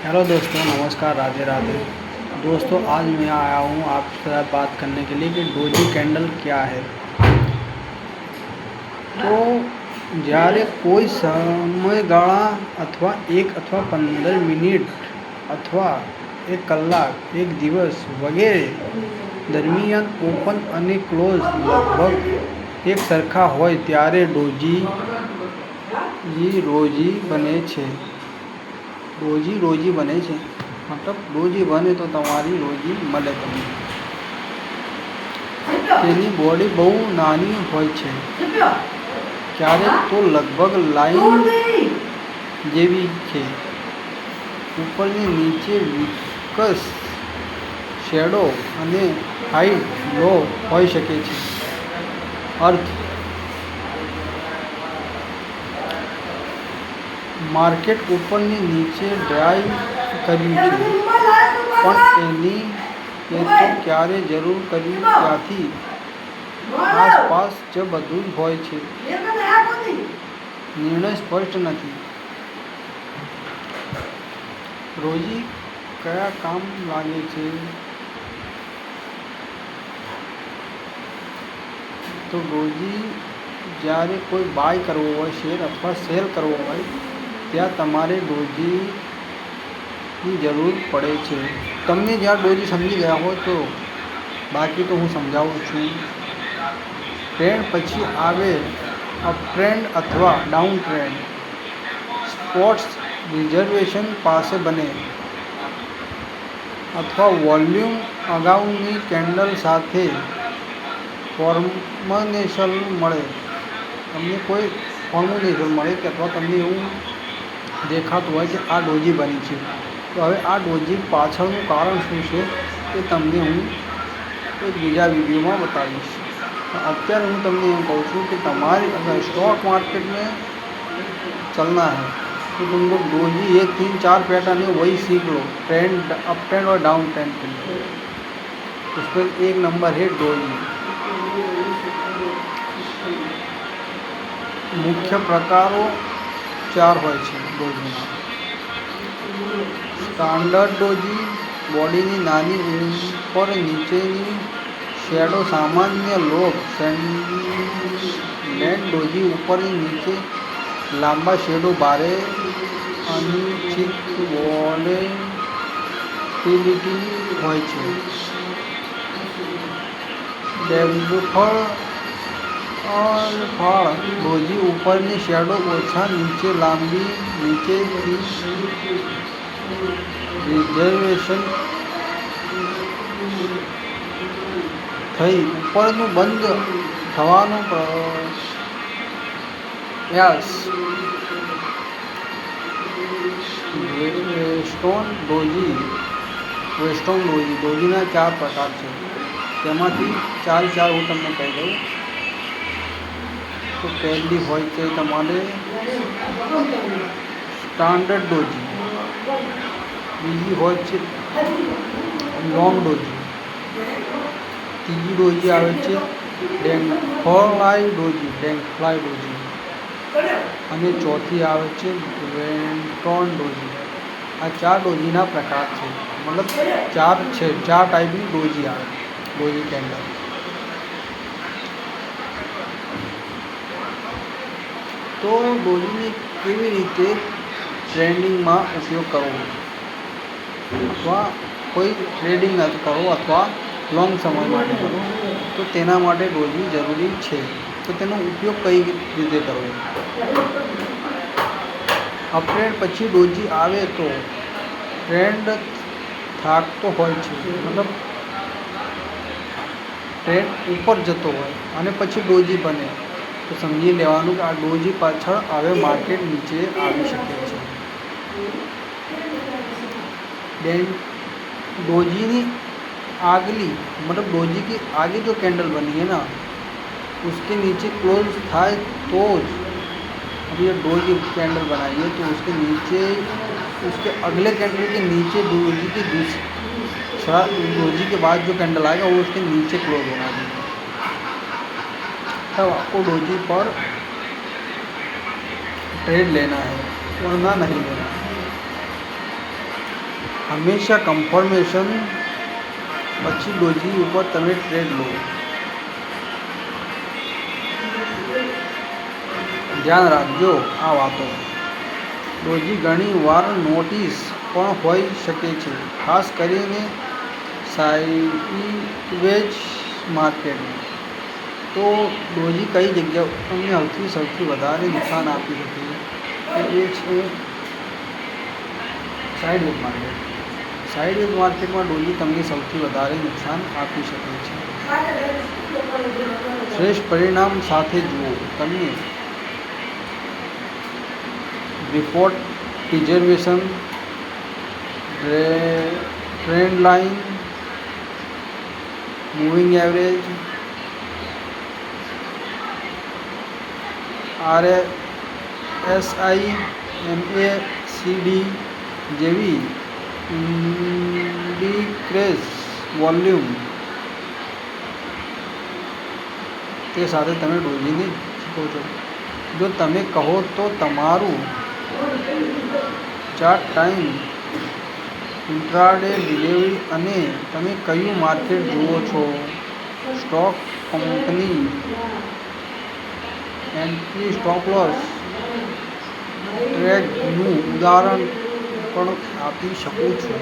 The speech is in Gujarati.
हेलो दोस्तों, नमस्कार, राधे राधे। दोस्तों, आज मैं आया हूँ आपके साथ बात करने के लिए कि डोजी कैंडल क्या है। तो જ્યારે કોઈ સમયગાળા અથવા 1 અથવા 15 મિનિટ અથવા 1 કલાક, 1 દિવસ વગેરે દરમિયાન ઓપન અને ક્લોઝ લગભગ એક સરખા હોય ત્યારે રોજી બને છે। રોજી બને છે મતલબ રોજી બને તો તમારી રોજી મળે તમને। તેની બોડી બહુ નાની હોય છે, ક્યારેક તો લગભગ લાઈન જેવી છે। ઉપરની નીચે વિસ્કસ શેડો અને હાઈટ લો હોઈ શકે છે। અર્થ માર્કેટ ઉપરની નીચે ડ્રાઈવ કર્યું છે, પણ એ તો ક્યારે જરૂર કર્યું ત્યાંથી આસપાસ જ બધું જ હોય છે। નિર્ણય સ્પષ્ટ નથી। રોજી કયા કામ લાગે છે? તો રોજી જ્યારે કોઈ બાય કરવો હોય, શેર અથવા સેલ કરવો હોય, ત્યાં તમારે ડોજીની જરૂર પડે છે। તમને જ્યાં ડોજી સમજી ગયા હોય તો, બાકી તો હું સમજાવું છું। ટ્રેન્ડ પછી આવે અપ ટ્રેન્ડ અથવા ડાઉન ટ્રેન્ડ। સ્પોટ્સ રિઝર્વેશન પાસે બને અથવા વોલ્યુમ અગાઉની કેન્ડલ સાથે ફોર્મેશન મળે। તમને કોઈ ફોર્મ્યુલેશન મળે કે અથવા તમને એવું દેખાતું હોય કે આ ડોજી બની છે, તો હવે આ ડોજી પાછળનું કારણ શું છે એ તમને હું એક બીજા વિડીયોમાં બતાવીશ। અત્યારે હું તમને એમ કહું છું કે તમારી अगर स्टॉक मार्केट में चलना है तो तुम लोग डोजी 1 3 4 पैटर्न है वही सीख लो। ट्रेंड, अप ट्रेंड और डाउन ट्रेंड के लिए उस पर 1 नंबर है डोजी। मुख्य प्रकारों 4 હોય છે ડોજીના। સ્ટાન્ડર્ડ ડોજી, બોડીની નાની ઉપર નીચેની શેડો સામાન્ય લોબ। સેન્ડેડ ડોજી ઉપરની નીચે લાંબા શેડો ભારે અનિશ્ચિત વોલેટિલિટી હોય છે। ડેમ્ફળ ડોજી ઉપરની શેડો ઓછા નીચે લાંબી નીચેથી રિઝર્વેશન થઈ ઉપરનું બંધ થવાનો પ્રયાસ। વેસ્ટર્ન ડોજી ડોજીના 4 પ્રકાર છે, તેમાંથી 4 હું તમને કહી દઉં। તો પહેલી હોય છે તમારે સ્ટાન્ડર્ડ ડોજી, બીજી હોય છે લોંગ ડોજી, ત્રીજી ડોજી આવે છે ડેમ્ફલાઈ ડોજી અને ચોથી આવે છે વેસ્ટર્ન ડોજી। આ 4 ડોજીના પ્રકાર છે, મતલબ 4 છે, 4 ટાઈપની ડોજી આવે ડોજી કેન્ડલ। તો ડોજીની કેવી રીતે ટ્રેડિંગમાં ઉપયોગ કરવો અથવા કોઈ ટ્રેડિંગ કરો અથવા લોંગ સમય માટે કરો, તો તેના માટે ડોજી જરૂરી છે। તો તેનો ઉપયોગ કઈ રીતે કરવો? અપટ્રેન્ડ પછી ડોજી આવે તો ટ્રેન્ડ થાકતો હોય છે, મતલબ ટ્રેન્ડ ઉપર જતો હોય અને પછી ડોજી બને તો સમજી લેવાનું કે આ ડોજી પાછળ હવે માર્કેટ નીચે આવી શકે છે। डोजी आगली मतलब डोजी की आगे जो कैंडल बनी है ना, उसके नीचे क्लोज था तो अभी ये डोजी कैंडल बनाई है तो उसके नीचे उसके अगले कैंडल के नीचे डोजी की दूसरा डोजी के बाद जो कैंडल आएगा वो उसके नीचे क्लोज होना चाहिए, तब आपको डोजी पर ट्रेड लेना है वरना नहीं लेना है। હંમેશા કન્ફર્મેશન પછી ડોજી ઉપર તમે ટ્રેડ લો. ધ્યાન રાખજો આ વાતો. ડોજી ઘણી વાર નોટિસ પણ હોઈ શકે છે, ખાસ કરીને સાઇડવેઝ માર્કેટમાં. તો ડોજી કઈ જગ્યાઓ તમને સૌથી વધારે નુકસાન આપી શકે છે એ છે સાઇડવેઝ માર્કેટ. સાઇડવેઝ માર્કેટમાં ડોજી તમને સૌથી વધારે નુકસાન આપી શકે છે. શ્રેષ્ઠ પરિણામ સાથે જુઓ. તમને report, reservation, trend line, moving average, RSI, MACD જેવી ઇન્ડિકેટર્સ, વોલ્યુમ, તે સાથે તમે ડોજીને શીખો છો. જો તમે કહો તો તમારું ચાર્ટ ટાઈમ, ઇન્ટ્રાડે, ડિલિવરી અને તમે કયું માર્કેટ જુઓ છો, stock, company, entry, stop loss, ટ્રેડનું ઉદાહરણ પણ આપી શકું છું.